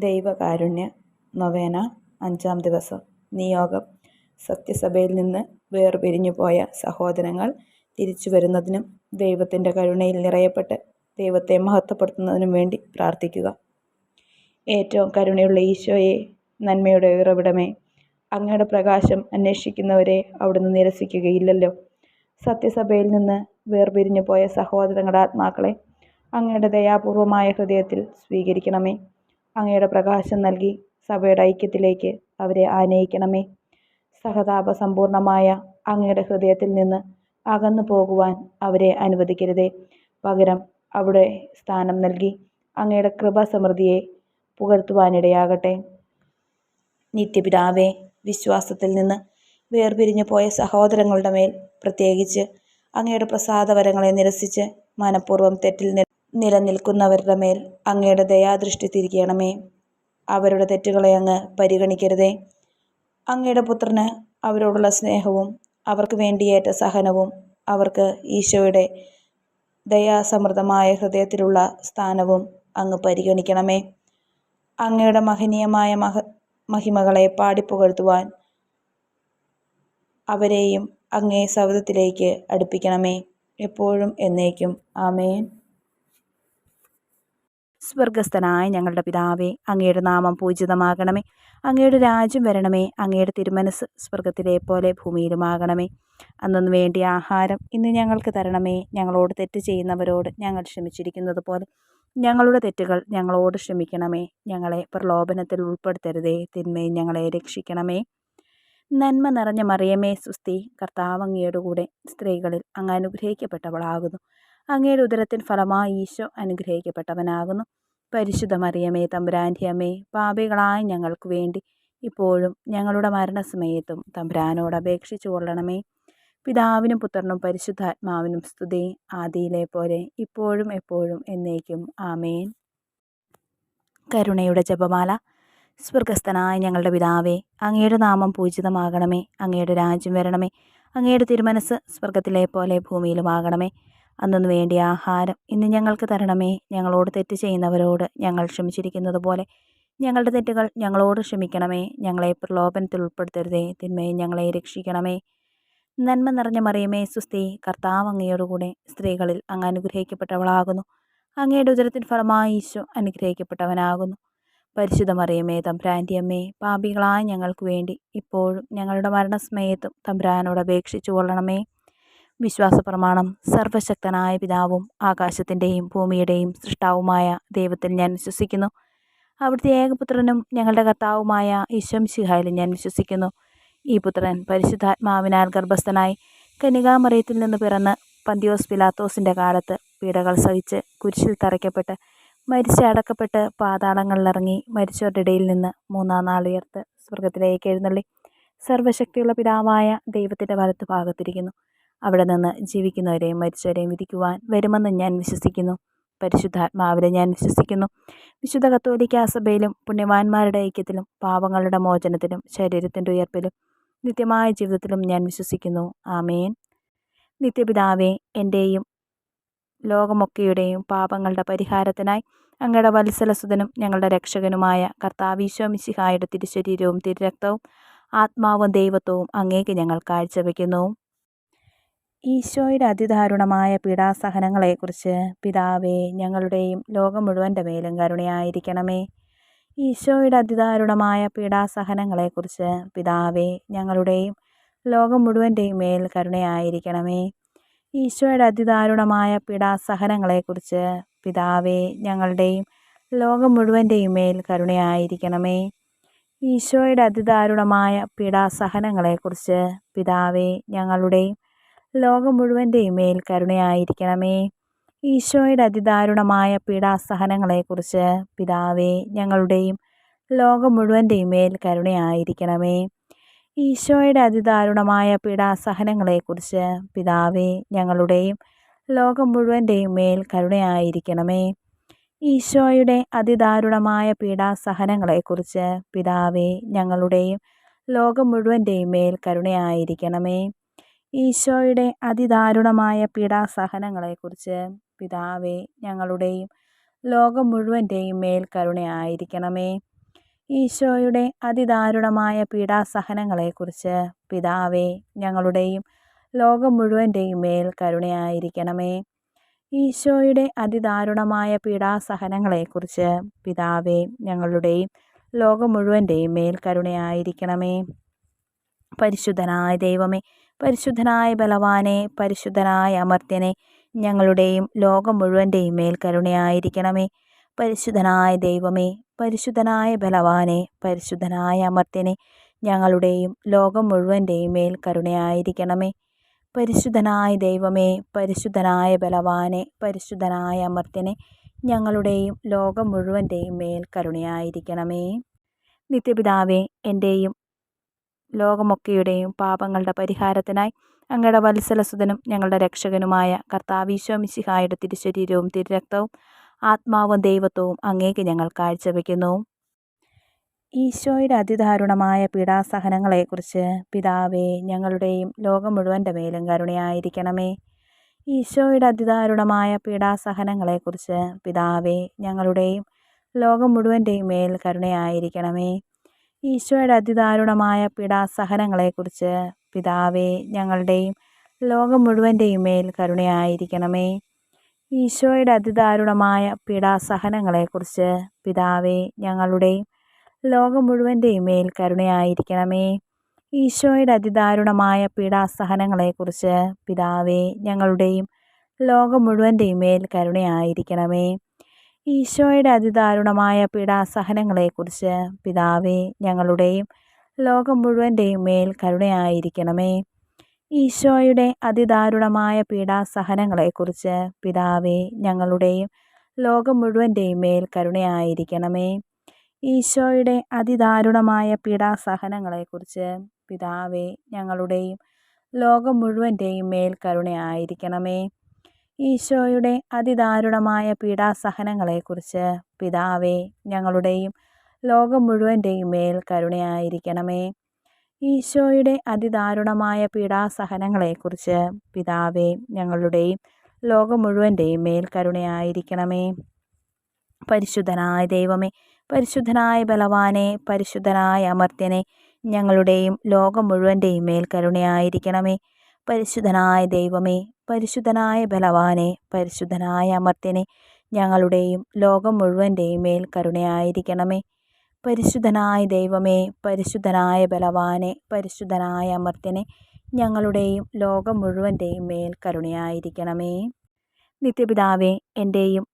ദൈവകാരുണ്യ നൊവേന 5-ാം ദിവസം. നിയോഗം. സത്യസഭയിൽ നിന്ന് വേർപിരിഞ്ഞു പോയ സഹോദരങ്ങൾ തിരിച്ചു വരുന്നതിനും ദൈവത്തിൻ്റെ കരുണയിൽ നിറയപ്പെട്ട് ദൈവത്തെ മഹത്വപ്പെടുത്തുന്നതിനും വേണ്ടി പ്രാർത്ഥിക്കുക. ഏറ്റവും കരുണയുള്ള ഈശോയെ, നന്മയുടെ ഉറവിടമേ, അങ്ങയുടെ പ്രകാശം അന്വേഷിക്കുന്നവരെ അവിടുന്ന് നിരസിക്കുകയില്ലല്ലോ. സത്യസഭയിൽ നിന്ന് വേർപിരിഞ്ഞു പോയ സഹോദരങ്ങളുടെ ആത്മാക്കളെ അങ്ങയുടെ ദയാപൂർവമായ ഹൃദയത്തിൽ സ്വീകരിക്കണമേ. അങ്ങയുടെ പ്രകാശം നൽകി സഭയുടെ ഐക്യത്തിലേക്ക് അവരെ ആനയിക്കണമേ. സഹതാപസമ്പൂർണമായ അങ്ങയുടെ ഹൃദയത്തിൽ നിന്ന് അകന്നു പോകുവാൻ അവരെ അനുവദിക്കരുതേ. പകരം അവിടെ സ്ഥാനം നൽകി അങ്ങയുടെ കൃപാസമൃദ്ധിയെ പുകഴ്ത്തുവാനിടയാകട്ടെ. നിത്യപിതാവേ, വിശ്വാസത്തിൽ നിന്ന് വേർപിരിഞ്ഞു പോയ സഹോദരങ്ങളുടെ മേൽ, പ്രത്യേകിച്ച് അങ്ങയുടെ പ്രസാദവരങ്ങളെ നിരസിച്ച് മനഃപൂർവ്വം തെറ്റിൽ നിലനിൽക്കുന്നവരുടെ മേൽ അങ്ങയുടെ ദയാദൃഷ്ടി തിരിക്കണമേ. അവരുടെ തെറ്റുകളെ അങ്ങ് പരിഗണിക്കരുതേ. അങ്ങയുടെ പുത്രന് അവരോടുള്ള സ്നേഹവും അവർക്ക് വേണ്ടിയേറ്റ സഹനവും അവർക്ക് ഈശോയുടെ ദയാസമൃദ്ധമായ ഹൃദയത്തിലുള്ള സ്ഥാനവും അങ്ങ് പരിഗണിക്കണമേ. അങ്ങയുടെ മഹനീയമായ മഹിമകളെ പാടിപ്പുകഴ്ത്തുവാൻ അവരെയും അങ്ങേ സവിധത്തിലേക്ക് അടുപ്പിക്കണമേ. എപ്പോഴും എന്നേക്കും. ആമേൻ. സ്വർഗസ്ഥനായ ഞങ്ങളുടെ പിതാവേ, അങ്ങയുടെ നാമം പൂജിതമാകണമേ. അങ്ങയുടെ രാജ്യം വരണമേ. അങ്ങയുടെ തിരുമനസ് സ്വർഗത്തിലെ പോലെ ഭൂമിയിലുമാകണമേ. അന്നു വേണ്ടിയ ആഹാരം ഇന്ന് ഞങ്ങൾക്ക് തരണമേ. ഞങ്ങളോട് തെറ്റ് ചെയ്യുന്നവരോട് ഞങ്ങൾ ക്ഷമിച്ചിരിക്കുന്നത് പോലെ ഞങ്ങളുടെ തെറ്റുകൾ ഞങ്ങളോട് ക്ഷമിക്കണമേ. ഞങ്ങളെ പ്രലോഭനത്തിൽ ഉൾപ്പെടുത്തരുതേ, തിന്മയിൽ ഞങ്ങളെ രക്ഷിക്കണമേ. നന്മ നിറഞ്ഞ മറിയമേ സുസ്തി, കർത്താവ് അങ്ങയുടെ കൂടെ സ്ത്രീകളിൽ അങ്ങ് അനുഗ്രഹിക്കപ്പെട്ടവളാകുന്നു. അങ്ങയുടെ ഉദരത്തിൻ ഫലമായി ഈശോ അനുഗ്രഹിക്കപ്പെട്ടവനാകുന്നു. പരിശുദ്ധ മറിയമേ, തമ്പുരാൻ്റെ അമ്മേ, പാപികളായ ഞങ്ങൾക്ക് വേണ്ടി ഇപ്പോഴും ഞങ്ങളുടെ മരണസമയത്തും തമ്പുരാനോട് അപേക്ഷിച്ചു കൊള്ളണമേ. പിതാവിനും പുത്രനും പരിശുദ്ധാത്മാവിനും സ്തുതി, ആദിയിലെ പോലെ ഇപ്പോഴും എപ്പോഴും എന്നേക്കും. ആമേൻ. കരുണയുടെ ജപമാല. സ്വർഗസ്ഥനായ ഞങ്ങളുടെ പിതാവേ, അങ്ങയുടെ നാമം പൂജിതമാകണമേ. അങ്ങയുടെ രാജ്യം വരണമേ. അങ്ങയുടെ തിരുമനസ് സ്വർഗത്തിലെ പോലെ ഭൂമിയിലുമാകണമേ. അന്നു വേണ്ടിയ ആഹാരം ഇന്ന് ഞങ്ങൾക്ക് തരണമേ. ഞങ്ങളോട് തെറ്റ് ചെയ്യുന്നവരോട് ഞങ്ങൾ ക്ഷമിച്ചിരിക്കുന്നത് പോലെ ഞങ്ങളുടെ തെറ്റുകൾ ഞങ്ങളോട് ക്ഷമിക്കണമേ. ഞങ്ങളെ പ്രലോഭനത്തിൽ ഉൾപ്പെടുത്തരുതേ, തിന്മയിൽ ഞങ്ങളെ രക്ഷിക്കണമേ. നന്മ നിറഞ്ഞ മറിയമേ സുസ്തി, കർത്താവ് അങ്ങയോടുകൂടെ സ്ത്രീകളിൽ അങ്ങ് അനുഗ്രഹിക്കപ്പെട്ടവളാകുന്നു. അങ്ങയുടെ ഉദരത്തിൻ ഫലമായി ഈശോ അനുഗ്രഹിക്കപ്പെട്ടവനാകുന്നു. പരിശുദ്ധ മറിയമേ, തമ്പുരാൻ്റെ അമ്മേ, പാപികളായ ഞങ്ങൾക്ക് വേണ്ടി ഇപ്പോഴും ഞങ്ങളുടെ മരണസമയത്തും തമ്പുരാനോട് അപേക്ഷിച്ചു കൊള്ളണമേ. വിശ്വാസപ്രമാണം. സർവശക്തനായ പിതാവും ആകാശത്തിൻ്റെയും ഭൂമിയുടെയും സൃഷ്ടാവുമായ ദൈവത്തിൽ ഞാൻ വിശ്വസിക്കുന്നു. അവിടുത്തെ ഏകപുത്രനും ഞങ്ങളുടെ കർത്താവുമായ ഈശോ മിശിഹായിലും ഞാൻ വിശ്വസിക്കുന്നു. ഈ പുത്രൻ പരിശുദ്ധാത്മാവിനാൽ ഗർഭസ്ഥനായി കന്യകാമറിയത്തിൽ നിന്ന് പിറന്ന് പന്തിയോസ് പിലാത്തോസിൻ്റെ കാലത്ത് പീഡകൾ സഹിച്ച് കുരിശിൽ തറയ്ക്കപ്പെട്ട് മരിച്ച് അടക്കപ്പെട്ട് പാതാളങ്ങളിലിറങ്ങി മരിച്ചവരുടെ ഇടയിൽ നിന്ന് 3-ാം നാൾ ഉയർത്ത് സ്വർഗത്തിലേക്ക് എഴുന്നള്ളി സർവശക്തിയുള്ള പിതാവായ ദൈവത്തിൻ്റെ വലത്തുഭാഗത്തിരിക്കുന്നു. അവിടെ നിന്ന് ജീവിക്കുന്നവരെയും മരിച്ചവരെയും വിധിക്കുവാൻ വരുമെന്ന് ഞാൻ വിശ്വസിക്കുന്നു. പരിശുദ്ധാത്മാവിനെ ഞാൻ വിശ്വസിക്കുന്നു. വിശുദ്ധ കത്തോലിക്കാ സഭയിലും പുണ്യവാന്മാരുടെ ഐക്യത്തിലും പാപങ്ങളുടെ മോചനത്തിലും ശരീരത്തിൻ്റെ ഉയർപ്പിലും നിത്യമായ ജീവിതത്തിലും ഞാൻ വിശ്വസിക്കുന്നു. ആമേൻ. നിത്യപിതാവേ, എൻ്റെയും ലോകമൊക്കെയുടെയും പാപങ്ങളുടെ പരിഹാരത്തിനായി അങ്ങയുടെ വത്സലസുതനും ഞങ്ങളുടെ രക്ഷകനുമായ കർത്താവ് ഈശോ മിശിഹായുടെ തിരുശരീരവും തിരുരക്തവും ആത്മാവും ദൈവത്വവും അങ്ങേക്ക് ഞങ്ങൾ കാഴ്ചവെക്കുന്നു. ഈശോയുടെ അതിദാരുണമായ പീഡാസഹനങ്ങളെക്കുറിച്ച് പിതാവേ, ഞങ്ങളുടെയും ലോകം മുഴുവൻ്റെ മേലും കരുണയായിരിക്കണമേ. ഈശോയുടെ അതിദാരുണമായ പീഡാസഹനങ്ങളെക്കുറിച്ച് പിതാവേ, ഞങ്ങളുടെയും ലോകം മുഴുവൻ്റെയും മേൽ കരുണയായിരിക്കണമേ. ഈശോയുടെ അതിദാരുണമായ പീഡാസഹനങ്ങളെക്കുറിച്ച് പിതാവേ, ഞങ്ങളുടെയും ലോകം മുഴുവൻ്റെയും മേൽ കരുണയായിരിക്കണമേ. ഈശോയുടെ അതിദാരുണമായ പീഡാസഹനങ്ങളെക്കുറിച്ച് പിതാവേ, ഞങ്ങളുടെയും ലോകം മുഴുവൻ്റെയും മേൽ കരുണയായിരിക്കണമേ. ഈശോയുടെ അതിദാരുണമായ പീഡാസഹനങ്ങളെക്കുറിച്ച് പിതാവേ, ഞങ്ങളുടെയും ലോകം മുഴുവൻ്റെയും മേൽ കരുണയായിരിക്കണമേ. ഈശോയുടെ അതിദാരുണമായ പീഡാസഹനങ്ങളെക്കുറിച്ച് പിതാവേ, ഞങ്ങളുടെയും ലോകം മുഴുവൻ്റെയും മേൽ കരുണയായിരിക്കണമേ. ഈശോയുടെ അതിദാരുണമായ പീഡാസഹനങ്ങളെക്കുറിച്ച് പിതാവേ, ഞങ്ങളുടെയും ലോകം മുഴുവൻ്റെയും മേൽ കരുണയായിരിക്കണമേ. ഈശോയുടെ അതിദാരുണമായ പീഡാസഹനങ്ങളെക്കുറിച്ച് പിതാവേ, ഞങ്ങളുടെയും ലോകം മുഴുവൻ്റെയും മേൽ കരുണയായിരിക്കണമേ. ഈശോയുടെ അതിദാരുണമായ പീഡാസഹനങ്ങളെക്കുറിച്ച് പിതാവേ ഞങ്ങളുടെയും ലോകം മുഴുവൻ്റെയും മേൽ കരുണയായിരിക്കണമേ. ഈശോയുടെ അതിദാരുണമായ പീഡാസഹനങ്ങളെക്കുറിച്ച് പിതാവേ ഞങ്ങളുടെയും ലോകം മുഴുവൻ്റെയും മേൽ കരുണയായിരിക്കണമേ. പരിശുദ്ധനായ ദൈവമേ, പരിശുദ്ധനായ ബലവാനെ, പരിശുദ്ധനായ അമർത്യനെ, ഞങ്ങളുടെയും ലോകം മുഴുവൻ്റെയും മേൽ കരുണയായിരിക്കണമേ. പരിശുദ്ധനായ ദൈവമേ, പരിശുദ്ധനായ ബലവാനെ, പരിശുദ്ധനായ അമർത്യനെ, ഞങ്ങളുടെയും ലോകം മുഴുവൻ്റെയും മേൽ കരുണയായിരിക്കണമേ. പരിശുദ്ധനായ ദൈവമേ, പരിശുദ്ധനായ ബലവാനെ, പരിശുദ്ധനായ അമർത്യനെ, ഞങ്ങളുടെയും ലോകം മുഴുവൻ്റെയും മേൽ കരുണയായിരിക്കണമേ. നിത്യപിതാവേ, എൻ്റെയും ലോകമൊക്കെയുടെയും പാപങ്ങളുടെ പരിഹാരത്തിനായി അങ്ങയുടെ വത്സലസുതനും ഞങ്ങളുടെ രക്ഷകനുമായ കർത്താവീശോ മിശിഹായുടെ തിരുശരീരവും തിരുരക്തവും ആത്മാവും ദൈവത്വവും അങ്ങേക്ക് ഞങ്ങൾ കാഴ്ചവെക്കുന്നു. ഈശോയുടെ അതിദാരുണമായ പീഡാസഹനങ്ങളെക്കുറിച്ച് പിതാവേ ഞങ്ങളുടെയും ലോകം മുഴുവൻ്റെ മേലും കരുണയായിരിക്കണമേ. ഈശോയുടെ അതിദാരുണമായ പീഡാസഹനങ്ങളെക്കുറിച്ച് പിതാവേ ഞങ്ങളുടെയും ലോകം മുഴുവൻ്റെയും മേൽ കരുണയായിരിക്കണമേ. ഈശോയുടെ അതിദാരുണമായ പീഡാസഹനങ്ങളെക്കുറിച്ച് പിതാവേ ഞങ്ങളുടെയും ലോകം മുഴുവൻ്റെയും മേൽ കരുണയായിരിക്കണമേ. ഈശോയുടെ അതിദാരുണമായ പീഡാസഹനങ്ങളെക്കുറിച്ച് പിതാവേ ഞങ്ങളുടെയും ലോകം മുഴുവൻ്റെയും മേൽ കരുണയായിരിക്കണമേ. ഈശോയുടെ അതിദാരുണമായ പീഡാസഹനങ്ങളെക്കുറിച്ച് പിതാവേ ഞങ്ങളുടെയും ലോകം മുഴുവൻ്റെയും മേൽ കരുണയായിരിക്കണമേ. ഈശോയുടെ അതിദാരുണമായ പീഡാസഹനങ്ങളെക്കുറിച്ച് പിതാവേ ഞങ്ങളുടെയും ലോകം മുഴുവൻ്റെയും മേൽ കരുണയായിരിക്കണമേ. ഈശോയുടെ അതിദാരുണമായ പീഡാസഹനങ്ങളെക്കുറിച്ച് പിതാവേ ഞങ്ങളുടെയും ലോകം മുഴുവൻ്റെയും മേൽ കരുണയായിരിക്കണമേ. ഈശോയുടെ അതിദാരുണമായ പീഡാസഹനങ്ങളെക്കുറിച്ച് പിതാവേ ഞങ്ങളുടെയും ലോകം മുഴുവൻ്റെയും മേൽ കരുണയായിരിക്കണമേ. ഈശോയുടെ അതിദാരുണമായ പീഡാസഹനങ്ങളെക്കുറിച്ച് പിതാവേ ഞങ്ങളുടെയും ലോകം മുഴുവൻ്റെയും മേൽ കരുണയായിരിക്കണമേ. ഈശോയുടെ അതിദാരുണമായ പീഡാസഹനങ്ങളെക്കുറിച്ച് പിതാവേ ഞങ്ങളുടെയും ലോകം മുഴുവൻ്റെയും മേൽ കരുണയായിരിക്കണമേ. പരിശുദ്ധനായ ദൈവമേ, പരിശുദ്ധനായ ബലവാനെ, പരിശുദ്ധനായ അമർത്യനെ, ഞങ്ങളുടെയും ലോകം മുഴുവൻ്റെയും മേൽ കരുണയായിരിക്കണമേ. പരിശുദ്ധനായ ദൈവമേ, പരിശുദ്ധനായ ബലവാനെ, പരിശുദ്ധനായ അമർത്യനെ, ഞങ്ങളുടെയും ലോകം മുഴുവൻ്റെയും മേൽ കരുണയായിരിക്കണമേ. പരിശുദ്ധനായ ദൈവമേ, പരിശുദ്ധനായ ബലവാനെ, പരിശുദ്ധനായ അമർത്യനെ, ഞങ്ങളുടെയും ലോകം മുഴുവൻ്റെയും മേൽ കരുണയായിരിക്കണമേ. നിത്യപിതാവേ, എൻ്റെയും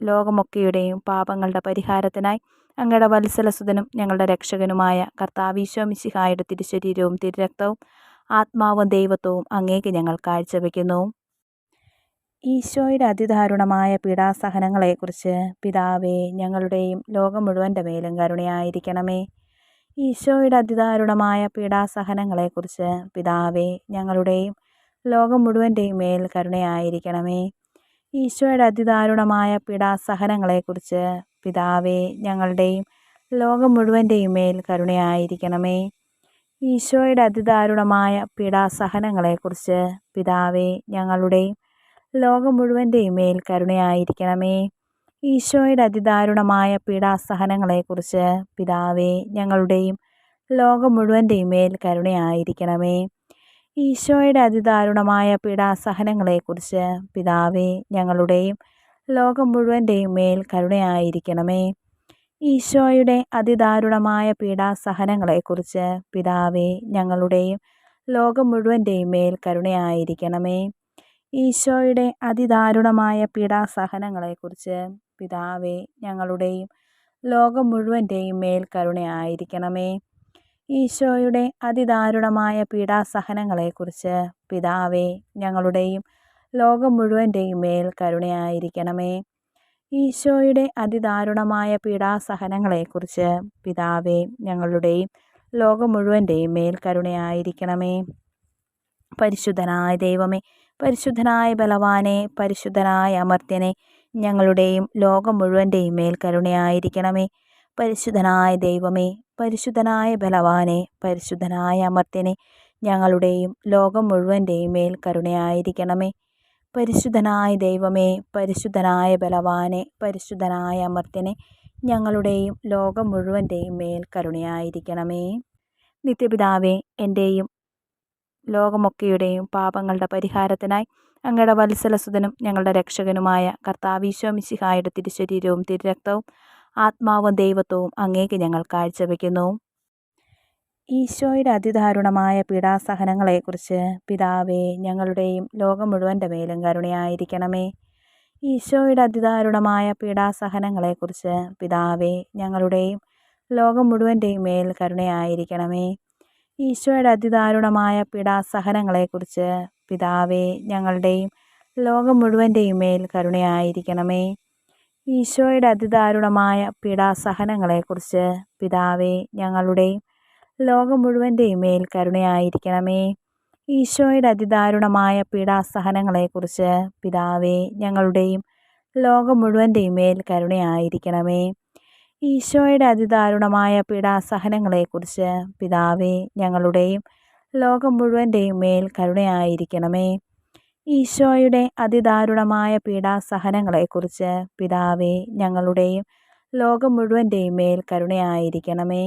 ലോകമൊക്കെയുടെയും പാപങ്ങളുടെ പരിഹാരത്തിനായി അങ്ങയുടെ വത്സലസുതനും ഞങ്ങളുടെ രക്ഷകനുമായ കർത്താവീശോ മിശിഹായുടെ തിരുശരീരവും തിരുരക്തവും ആത്മാവും ദൈവത്വവും അങ്ങേക്ക് ഞങ്ങൾ കാഴ്ചവെക്കുന്നു. ഈശോയുടെ അതിദാരുണമായ പീഡാസഹനങ്ങളെക്കുറിച്ച് പിതാവേ ഞങ്ങളുടെയും ലോകം മുഴുവൻ്റെ മേലും കരുണയായിരിക്കണമേ. ഈശോയുടെ അതിദാരുണമായ പീഡാസഹനങ്ങളെക്കുറിച്ച് പിതാവേ ഞങ്ങളുടെയും ലോകം മുഴുവൻ്റെയും മേൽ കരുണയായിരിക്കണമേ. ഈശോയുടെ അതിദാരുണമായ പീഡാസഹനങ്ങളെക്കുറിച്ച് പിതാവേ ഞങ്ങളുടെയും ലോകം മുഴുവൻ്റെയും മേൽ കരുണയായിരിക്കണമേ. ഈശോയുടെ അതിദാരുണമായ പീഡാസഹനങ്ങളെക്കുറിച്ച് പിതാവേ ഞങ്ങളുടെയും ലോകം മുഴുവൻ്റെയും മേൽ കരുണയായിരിക്കണമേ. ഈശോയുടെ അതിദാരുണമായ പീഡാസഹനങ്ങളെക്കുറിച്ച് പിതാവേ ഞങ്ങളുടെയും ലോകം മുഴുവൻ്റെയും മേൽ കരുണയായിരിക്കണമേ. ഈശോയുടെ അതിദാരുണമായ പീഡാസഹനങ്ങളെക്കുറിച്ച് പിതാവേ ഞങ്ങളുടെയും ലോകം മുഴുവൻ്റെയും മേൽ കരുണയായിരിക്കണമേ. ഈശോയുടെ അതിദാരുണമായ പീഡാസഹനങ്ങളെക്കുറിച്ച് പിതാവേ ഞങ്ങളുടെയും ലോകം മുഴുവൻ്റെയും മേൽ കരുണയായിരിക്കണമേ. ഈശോയുടെ അതിദാരുണമായ പീഡാസഹനങ്ങളെക്കുറിച്ച് പിതാവേ ഞങ്ങളുടെയും ലോകം മുഴുവൻ്റെയും മേൽ കരുണയായിരിക്കണമേ. ഈശോയുടെ അതിദാരുണമായ പീഡാസഹനങ്ങളെക്കുറിച്ച് പിതാവേ ഞങ്ങളുടെയും ലോകം മുഴുവൻ്റെയും മേൽ കരുണയായിരിക്കണമേ. ഈശോയുടെ അതിദാരുണമായ പീഡാസഹനങ്ങളെക്കുറിച്ച് പിതാവേ ഞങ്ങളുടെയും ലോകം മുഴുവൻ്റെയും മേൽ കരുണയായിരിക്കണമേ. പരിശുദ്ധനായ ദൈവമേ, പരിശുദ്ധനായ ബലവാനെ, പരിശുദ്ധനായ അമർത്യനെ, ഞങ്ങളുടെയും ലോകം മുഴുവൻ്റെയും മേൽ കരുണയായിരിക്കണമേ. പരിശുദ്ധനായ ദൈവമേ, പരിശുദ്ധനായ ബലവാനെ, പരിശുദ്ധനായ അമർത്യനെ, ഞങ്ങളുടെയും ലോകം മുഴുവൻ്റെയും മേൽ കരുണയായിരിക്കണമേ. പരിശുദ്ധനായ ദൈവമേ, പരിശുദ്ധനായ ബലവാനെ, പരിശുദ്ധനായ അമർത്യനെ, ഞങ്ങളുടെയും ലോകം മുഴുവൻ്റെയും മേൽ കരുണയായിരിക്കണമേ. നിത്യപിതാവേ, എൻ്റെയും ലോകമൊക്കെയുടെയും പാപങ്ങളുടെ പരിഹാരത്തിനായി അങ്ങയുടെ വത്സലസുതനും ഞങ്ങളുടെ രക്ഷകനുമായ കർത്താവീശോ മിശിഹായുടെ തിരുശരീരവും തിരുരക്തവും ആത്മാവും ദൈവത്വവും അങ്ങേക്ക് ഞങ്ങൾ കാഴ്ചവെക്കുന്നു. ഈശോയുടെ അതിദാരുണമായ പീഡാസഹനങ്ങളെക്കുറിച്ച് പിതാവേ, ഞങ്ങളുടെയും ലോകം മുഴുവൻ്റെ മേലും കരുണയായിരിക്കണമേ. ഈശോയുടെ അതിദാരുണമായ പീഡാസഹനങ്ങളെക്കുറിച്ച് പിതാവേ, ഞങ്ങളുടെയും ലോകം മുഴുവൻ്റെയും മേൽ കരുണയായിരിക്കണമേ. ഈശോയുടെ അതിദാരുണമായ പീഡാസഹനങ്ങളെക്കുറിച്ച് പിതാവേ, ഞങ്ങളുടെയും ലോകം മുഴുവൻ്റെയും മേൽ കരുണയായിരിക്കണമേ. ഈശോയുടെ അതിദാരുണമായ പീഡാസഹനങ്ങളെക്കുറിച്ച് പിതാവേ, ഞങ്ങളുടെയും ലോകം മുഴുവൻ്റെയും മേൽ കരുണയായിരിക്കണമേ. ഈശോയുടെ അതിദാരുണമായ പീഡാസഹനങ്ങളെക്കുറിച്ച് പിതാവേ, ഞങ്ങളുടെയും ലോകം മുഴുവൻ്റെയും മേൽ കരുണയായിരിക്കണമേ. ഈശോയുടെ അതിദാരുണമായ പീഡാസഹനങ്ങളെക്കുറിച്ച് പിതാവേ, ഞങ്ങളുടെയും ലോകം മുഴുവൻ്റെയും മേൽ കരുണയായിരിക്കണമേ. ഈശോയുടെ അതിദാരുണമായ പീഡാസഹനങ്ങളെക്കുറിച്ച് പിതാവേ, ഞങ്ങളുടെയും ലോകം മുഴുവൻ്റെയും മേൽ കരുണയായിരിക്കണമേ.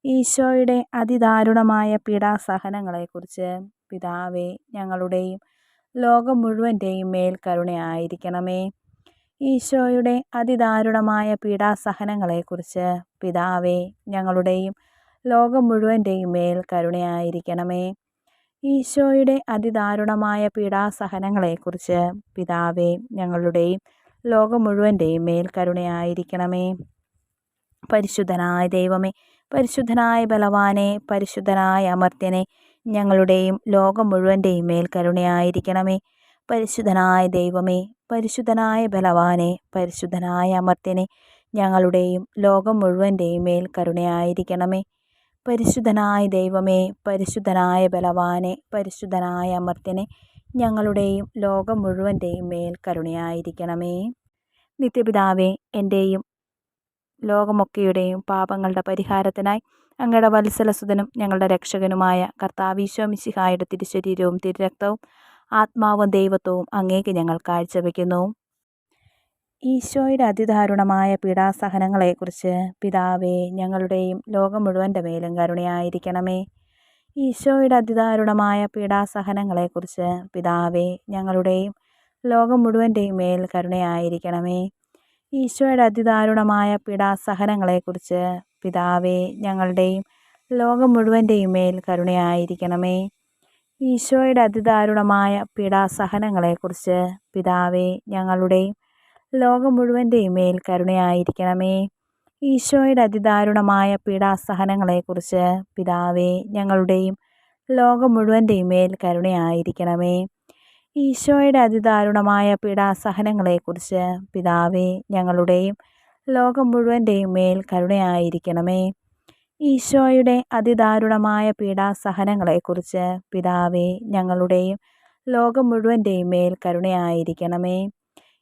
ഈശോയുടെ അതിദാരുണമായ പീഡാസഹനങ്ങളെക്കുറിച്ച് പിതാവേ, ഞങ്ങളുടെയും ലോകം മുഴുവൻ്റെയും മേൽ കരുണയായിരിക്കണമേ. ഈശോയുടെ അതിദാരുണമായ പീഡാസഹനങ്ങളെക്കുറിച്ച് പിതാവേ, ഞങ്ങളുടെയും ലോകം മുഴുവൻ്റെയും മേൽ കരുണയായിരിക്കണമേ. ഈശോയുടെ അതിദാരുണമായ പീഡാസഹനങ്ങളെക്കുറിച്ച് പിതാവേ, ഞങ്ങളുടെയും ലോകം മുഴുവൻ്റെയും മേൽ കരുണയായിരിക്കണമേ. പരിശുദ്ധനായ ദൈവമേ, പരിശുദ്ധനായ ബലവാനെ, പരിശുദ്ധനായ അമർത്യനെ, ഞങ്ങളുടെയും ലോകം മുഴുവൻ്റെയും മേൽ കരുണയായിരിക്കണമേ. പരിശുദ്ധനായ ദൈവമേ, പരിശുദ്ധനായ ബലവാനെ, പരിശുദ്ധനായ അമർത്യനെ, ഞങ്ങളുടെയും ലോകം മുഴുവൻ്റെയും മേൽ കരുണയായിരിക്കണമേ. പരിശുദ്ധനായ ദൈവമേ, പരിശുദ്ധനായ ബലവാനെ, പരിശുദ്ധനായ അമർത്യനെ, ഞങ്ങളുടെയും ലോകം മുഴുവൻ്റെയും മേൽ കരുണയായിരിക്കണമേ. നിത്യപിതാവേ, എൻ്റെയും ലോകമൊക്കെയുടെയും പാപങ്ങളുടെ പരിഹാരത്തിനായി അങ്ങയുടെ വത്സലസുതനും ഞങ്ങളുടെ രക്ഷകനുമായ കർത്താവീശോ മിശിഹായുടെ തിരുശരീരവും തിരുരക്തവും ആത്മാവും ദൈവത്വവും അങ്ങേക്ക് ഞങ്ങൾ കാഴ്ചവെക്കുന്നു. ഈശോയുടെ അതിദാരുണമായ പീഡാസഹനങ്ങളെക്കുറിച്ച് പിതാവേ, ഞങ്ങളുടെയും ലോകം മുഴുവൻ്റെ മേലും കരുണയായിരിക്കണമേ. ഈശോയുടെ അതിദാരുണമായ പീഡാസഹനങ്ങളെക്കുറിച്ച് പിതാവേ, ഞങ്ങളുടെയും ലോകം മുഴുവൻ്റെയും മേൽ കരുണയായിരിക്കണമേ. ഈശോയുടെ അതിദാരുണമായ പീഡാസഹനങ്ങളെക്കുറിച്ച് പിതാവേ, ഞങ്ങളുടെയും ലോകം മുഴുവൻ്റെയും മേൽ കരുണയായിരിക്കണമേ. ഈശോയുടെ അതിദാരുണമായ പീഡാസഹനങ്ങളെക്കുറിച്ച് പിതാവേ, ഞങ്ങളുടെയും ലോകം മുഴുവൻ്റെയും മേൽ കരുണയായിരിക്കണമേ. ഈശോയുടെ അതിദാരുണമായ പീഡാസഹനങ്ങളെക്കുറിച്ച് പിതാവേ, ഞങ്ങളുടെയും ലോകം മുഴുവൻ്റെയും മേൽ കരുണയായിരിക്കണമേ. ഈശോയുടെ അതിദാരുണമായ പീഡാസഹനങ്ങളെക്കുറിച്ച് പിതാവേ, ഞങ്ങളുടെയും ലോകം മുഴുവൻ്റെയും മേൽ കരുണയായിരിക്കണമേ. ഈശോയുടെ അതിദാരുണമായ പീഡാസഹനങ്ങളെക്കുറിച്ച് പിതാവേ, ഞങ്ങളുടെയും ലോകം മുഴുവൻ്റെയും മേൽ കരുണയായിരിക്കണമേ.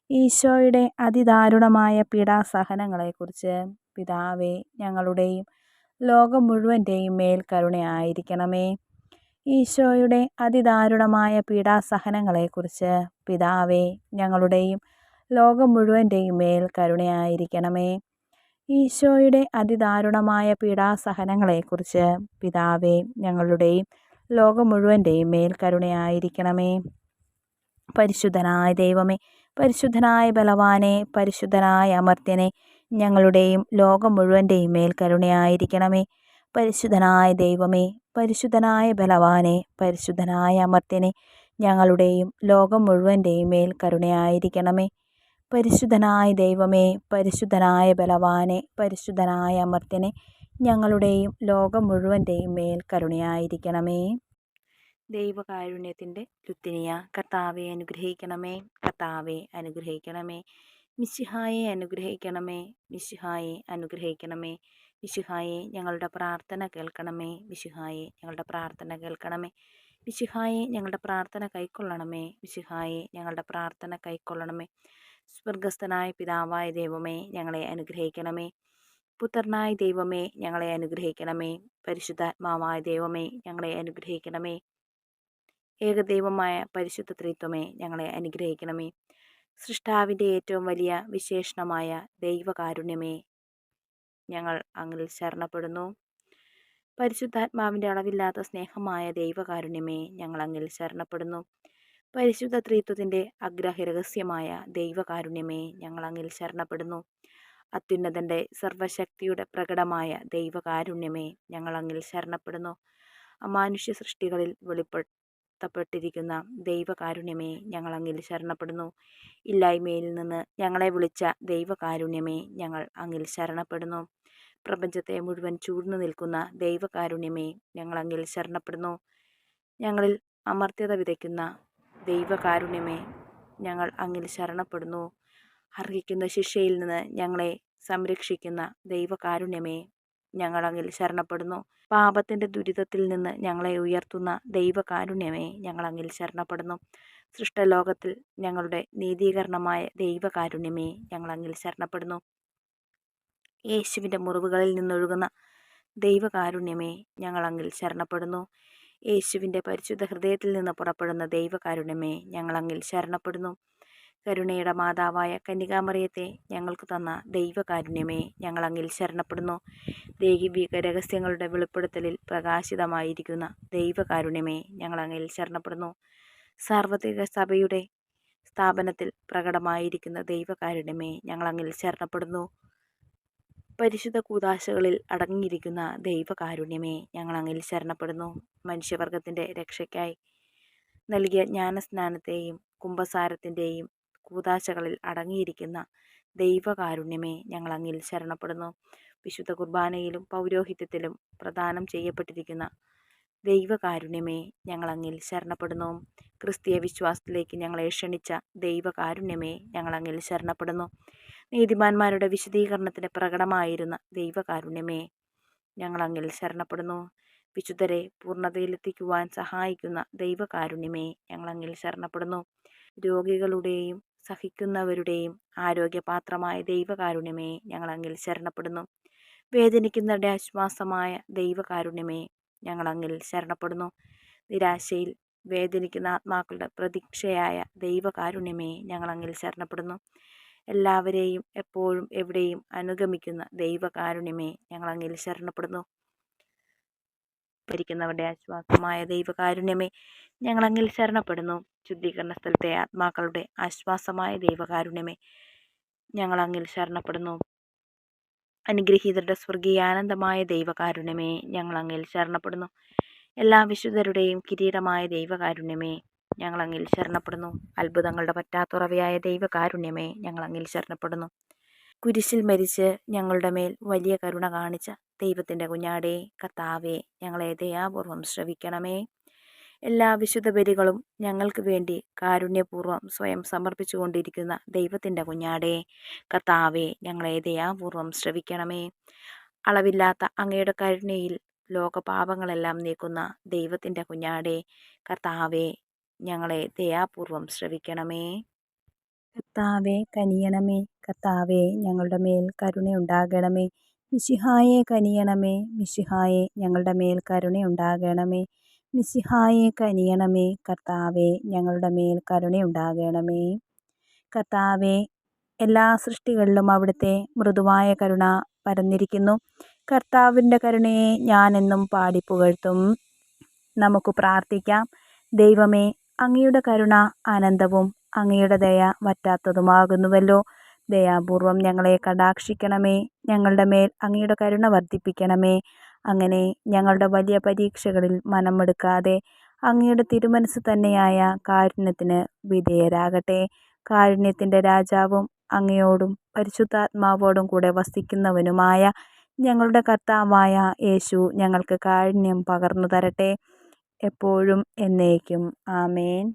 ഈശോയുടെ അതിദാരുണമായ പീഡാസഹനങ്ങളെക്കുറിച്ച് പിതാവേ, ഞങ്ങളുടെയും ലോകം മുഴുവൻ്റെയും മേൽ കരുണയായിരിക്കണമേ. ഈശോയുടെ അതിദാരുണമായ പീഡാസഹനങ്ങളെക്കുറിച്ച് പിതാവേ, ഞങ്ങളുടെയും ലോകം മുഴുവൻ്റെയും മേൽ കരുണയായിരിക്കണമേ. ഈശോയുടെ അതിദാരുണമായ പീഡാസഹനങ്ങളെക്കുറിച്ച് പിതാവേ, ഞങ്ങളുടെയും ലോകം മുഴുവൻ്റെയും മേൽ കരുണയായിരിക്കണമേ. പരിശുദ്ധനായ ദൈവമേ, പരിശുദ്ധനായ ബലവാനെ, പരിശുദ്ധനായ അമർത്യനെ, ഞങ്ങളുടെയും ലോകം മുഴുവൻ്റെയും മേൽ കരുണയായിരിക്കണമേ. പരിശുദ്ധനായ ദൈവമേ, പരിശുദ്ധനായ ബലവാനെ, പരിശുദ്ധനായ അമർത്യനെ, ഞങ്ങളുടെയും ലോകം മുഴുവൻ്റെയും മേൽ കരുണയായിരിക്കണമേ. പരിശുദ്ധനായ ദൈവമേ, പരിശുദ്ധനായ ബലവാനെ, പരിശുദ്ധനായ അമർത്യനെ, ഞങ്ങളുടെയും ലോകം മുഴുവൻ്റെയും മേൽ കരുണയായിരിക്കണമേ. ദൈവകാരുണ്യത്തിൻ്റെ ലുത്തിനിയ. കർത്താവെ അനുഗ്രഹിക്കണമേ, കർത്താവെ അനുഗ്രഹിക്കണമേ. മിശിഹായെ അനുഗ്രഹിക്കണമേ, മിശിഹായെ അനുഗ്രഹിക്കണമേ. മിശിഹായെ ഞങ്ങളുടെ പ്രാർത്ഥന കേൾക്കണമേ, മിശിഹായെ ഞങ്ങളുടെ പ്രാർത്ഥന കേൾക്കണമേ. മിശിഹായെ ഞങ്ങളുടെ പ്രാർത്ഥന കൈക്കൊള്ളണമേ, മിശിഹായെ ഞങ്ങളുടെ പ്രാർത്ഥന കൈക്കൊള്ളണമേ. സ്വർഗസ്ഥനായ പിതാവായ ദൈവമേ, ഞങ്ങളെ അനുഗ്രഹിക്കണമേ. പുത്രനായ ദൈവമേ, ഞങ്ങളെ അനുഗ്രഹിക്കണമേ. പരിശുദ്ധാത്മാവായ ദൈവമേ, ഞങ്ങളെ അനുഗ്രഹിക്കണമേ. ഏകദൈവമായ പരിശുദ്ധ ത്രിത്വമേ, ഞങ്ങളെ അനുഗ്രഹിക്കണമേ. സൃഷ്ടാവിൻ്റെ ഏറ്റവും വലിയ വിശേഷണമായ ദൈവകാരുണ്യമേ, ഞങ്ങൾ അങ്ങിൽ ശരണപ്പെടുന്നു. പരിശുദ്ധാത്മാവിൻ്റെ അളവില്ലാത്ത സ്നേഹമായ ദൈവകാരുണ്യമേ, ഞങ്ങൾ അങ്ങിൽ ശരണപ്പെടുന്നു. പരിശുദ്ധ ത്രിത്വത്തിൻ്റെ അഗ്രഹരഹസ്യമായ ദൈവകാരുണ്യമേ, ഞങ്ങൾ അങ്ങിൽ ശരണപ്പെടുന്നു. അത്യുന്നതൻ്റെ സർവശക്തിയുടെ പ്രകടമായ ദൈവകാരുണ്യമേ, ഞങ്ങൾ അങ്ങിൽ ശരണപ്പെടുന്നു. അമാനുഷ്യ സൃഷ്ടികളിൽ വെളിപ്പെടുത്തപ്പെട്ടിരിക്കുന്ന ദൈവകാരുണ്യമേ, ഞങ്ങൾ അങ്ങിൽ ശരണപ്പെടുന്നു. ഇല്ലായ്മയിൽ നിന്ന് ഞങ്ങളെ വിളിച്ച ദൈവകാരുണ്യമേ, ഞങ്ങൾ അങ്ങിൽ ശരണപ്പെടുന്നു. പ്രപഞ്ചത്തെ മുഴുവൻ ചൂഴ്ന്നു നിൽക്കുന്ന ദൈവകാരുണ്യമേ, ഞങ്ങൾ അങ്ങിൽ ശരണപ്പെടുന്നു. ഞങ്ങളിൽ അമർത്യത വിതയ്ക്കുന്ന ദൈവകാരുണ്യമേ, ഞങ്ങൾ അങ്ങിൽ ശരണപ്പെടുന്നു. അർഹിക്കുന്ന ശിക്ഷയിൽ നിന്ന് ഞങ്ങളെ സംരക്ഷിക്കുന്ന ദൈവകാരുണ്യമേ, ഞങ്ങൾ അങ്ങിൽ ശരണപ്പെടുന്നു. പാപത്തിൻ്റെ ദുരിതത്തിൽ നിന്ന് ഞങ്ങളെ ഉയർത്തുന്ന ദൈവകാരുണ്യമേ, ഞങ്ങൾ അങ്ങിൽ ശരണപ്പെടുന്നു. സൃഷ്ടലോകത്തിൽ ഞങ്ങളുടെ നീതീകരണമായ ദൈവകാരുണ്യമേ, ഞങ്ങൾ അങ്ങിൽ ശരണപ്പെടുന്നു. യേശുവിൻ്റെ മുറിവുകളിൽ നിന്നൊഴുകുന്ന ദൈവകാരുണ്യമേ, ഞങ്ങൾ അങ്ങിൽ ശരണപ്പെടുന്നു. യേശുവിൻ്റെ പരിശുദ്ധ ഹൃദയത്തിൽ നിന്ന് പുറപ്പെടുന്ന ദൈവകാരുണ്യമേ, ഞങ്ങൾ അങ്ങിൽ ശരണപ്പെടുന്നു. കരുണയുടെ മാതാവായ കന്യകാമറിയത്തെ ഞങ്ങൾക്ക് തന്ന ദൈവകാരുണ്യമേ, ഞങ്ങൾ അങ്ങിൽ ശരണപ്പെടുന്നു. ദൈവിക രഹസ്യങ്ങളുടെ വെളിപ്പെടുത്തലിൽ പ്രകാശിതമായിരിക്കുന്ന ദൈവകാരുണ്യമേ, ഞങ്ങൾ അങ്ങിൽ ശരണപ്പെടുന്നു. സാർവത്രിക സഭയുടെ സ്ഥാപനത്തിൽ പ്രകടമായിരിക്കുന്ന ദൈവകാരുണ്യമേ, ഞങ്ങൾ അങ്ങിൽ ശരണപ്പെടുന്നു. പരിശുദ്ധ കൂദാശകളിൽ അടങ്ങിയിരിക്കുന്ന ദൈവകാരുണ്യമേ, ഞങ്ങൾ അങ്ങിൽ ശരണപ്പെടുന്നു. മനുഷ്യവർഗത്തിൻ്റെ രക്ഷയ്ക്കായി നൽകിയ ജ്ഞാനസ്നാനത്തെയും കുംഭസാരത്തിൻ്റെയും കൂദാശകളിൽ അടങ്ങിയിരിക്കുന്ന ദൈവകാരുണ്യമേ, ഞങ്ങൾ അങ്ങിൽ ശരണപ്പെടുന്നു. വിശുദ്ധ കുർബാനയിലും പൗരോഹിത്യത്തിലും പ്രദാനം ചെയ്യപ്പെട്ടിരിക്കുന്ന ദൈവകാരുണ്യമേ, ഞങ്ങൾ അങ്ങിൽ ശരണപ്പെടുന്നു. ക്രിസ്തീയ വിശ്വാസത്തിലേക്ക് ഞങ്ങളെ ക്ഷണിച്ച ദൈവകാരുണ്യമേ, ഞങ്ങൾ അങ്ങിൽ ശരണപ്പെടുന്നു. നീതിമാന്മാരുടെ വിശദീകരണത്തിന് പ്രകടമായിരുന്ന ദൈവകാരുണ്യമേ, ഞങ്ങൾ അങ്ങിൽ ശരണപ്പെടുന്നു. വിശുദ്ധരെ പൂർണ്ണതയിലെത്തിക്കുവാൻ സഹായിക്കുന്ന ദൈവകാരുണ്യമേ, ഞങ്ങൾ അങ്ങിൽ ശരണപ്പെടുന്നു. രോഗികളുടെയും സഹിക്കുന്നവരുടെയും ആരോഗ്യപാത്രമായ ദൈവകാരുണ്യമേ, ഞങ്ങൾ അങ്ങിൽ ശരണപ്പെടുന്നു. വേദനിക്കുന്നവരുടെ ആശ്വാസമായ ദൈവകാരുണ്യമേ, ഞങ്ങൾ അങ്ങിൽ ശരണപ്പെടുന്നു. നിരാശയിൽ വേദനിക്കുന്ന ആത്മാക്കളുടെ പ്രതീക്ഷയായ ദൈവകാരുണ്യമേ, ഞങ്ങൾ അങ്ങിൽ ശരണപ്പെടുന്നു. എല്ലാവരെയും എപ്പോഴും എവിടെയും അനുഗമിക്കുന്ന ദൈവകാരുണ്യമേ, ഞങ്ങൾ അങ്ങിൽ ശരണപ്പെടുന്നു. ഭരിക്കുന്നവരുടെ ആശ്വാസമായ ദൈവകാരുണ്യമേ, ഞങ്ങൾ അങ്ങിൽ ശരണപ്പെടുന്നു. ശുദ്ധീകരണ സ്ഥലത്തെ ആത്മാക്കളുടെ ആശ്വാസമായ ദൈവകാരുണ്യമേ, ഞങ്ങൾ അങ്ങിൽ ശരണപ്പെടുന്നു. അനുഗ്രഹീതരുടെ സ്വർഗീയാനന്ദമായ ദൈവകാരുണ്യമേ, ഞങ്ങൾ അങ്ങിൽ ശരണപ്പെടുന്നു. എല്ലാ വിശുദ്ധരുടെയും കിരീടമായ ദൈവകാരുണ്യമേ, ഞങ്ങൾ അങ്ങിൽ ശരണപ്പെടുന്നു. അത്ഭുതങ്ങളുടെ പറ്റാത്തുറവയായ ദൈവകാരുണ്യമേ, ഞങ്ങൾ അങ്ങിൽ ശരണപ്പെടുന്നു. കുരിശിൽ മരിച്ച് ഞങ്ങളുടെ മേൽ വലിയ കരുണ കാണിച്ച ദൈവത്തിൻ്റെ കുഞ്ഞാടേ, കർത്താവേ, ഞങ്ങളെ ദയാപൂർവം ശ്രവിക്കണമേ. എല്ലാ വിശുദ്ധ ബലികളും ഞങ്ങൾക്ക് വേണ്ടി കാരുണ്യപൂർവ്വം സ്വയം സമർപ്പിച്ചുകൊണ്ടിരിക്കുന്ന ദൈവത്തിൻ്റെ കുഞ്ഞാടേ, കർത്താവേ, ഞങ്ങളെ ദയാപൂർവം ശ്രവിക്കണമേ. അളവില്ലാത്ത അങ്ങയുടെ കരുണയിൽ ലോകപാപങ്ങളെല്ലാം നീക്കുന്ന ദൈവത്തിൻ്റെ കുഞ്ഞാടേ, കർത്താവേ, ഞങ്ങളെ ദയാപൂർവം ശ്രവിക്കണമേ. കർത്താവേ, കനിയണമേ. കർത്താവേ, ഞങ്ങളുടെ മേൽ കരുണയുണ്ടാകണമേ. മിശിഹായെ കനിയണമേ. മിശിഹായെ, ഞങ്ങളുടെ മേൽ കരുണയുണ്ടാകണമേ. മിശിഹായെ കനിയണമേ. കർത്താവേ, ഞങ്ങളുടെ മേൽ കരുണയുണ്ടാകണമേ. കർത്താവേ, എല്ലാ സൃഷ്ടികളിലും അവിടുത്തെ മൃദുവായ കരുണ പരന്നിരിക്കുന്നു. കർത്താവിൻ്റെ കരുണയെ ഞാനെന്നും പാടിപ്പുകഴ്ത്തും. നമുക്ക് പ്രാർത്ഥിക്കാം. ദൈവമേ, അങ്ങയുടെ കരുണ അനന്തവും അങ്ങയുടെ ദയ വറ്റാത്തതുമാകുന്നുവല്ലോ. ദയാപൂർവം ഞങ്ങളെ കടാക്ഷിക്കണമേ. ഞങ്ങളുടെ മേൽ അങ്ങയുടെ കരുണ വർദ്ധിപ്പിക്കണമേ. അങ്ങനെ ഞങ്ങളുടെ വലിയ പരീക്ഷകളിൽ മനമെടുക്കാതെ അങ്ങയുടെ തിരുമനസ് തന്നെയായ കാരുണ്യത്തിന് വിധേയരാകട്ടെ. കാരുണ്യത്തിൻ്റെ രാജാവും അങ്ങയോടും പരിശുദ്ധാത്മാവോടും കൂടെ വസിക്കുന്നവനുമായ ഞങ്ങളുടെ കർത്താവായ യേശു ഞങ്ങൾക്ക് കാരുണ്യം പകർന്നു തരട്ടെ, എപ്പോഴും എന്നേക്കും. ആമേൻ.